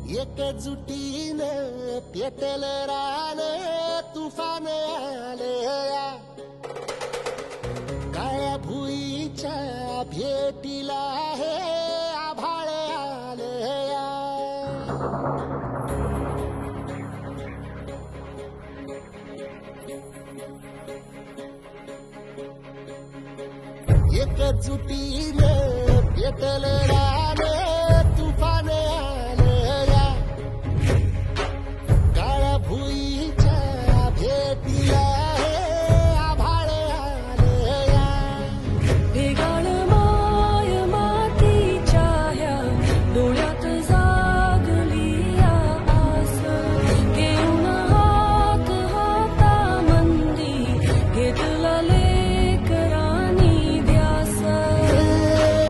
एकजुटीनं पेटल रान तुफान आले या काळ्या भुईच्या भेटीला हे आभाळ आले या एकजुटीनं पेटल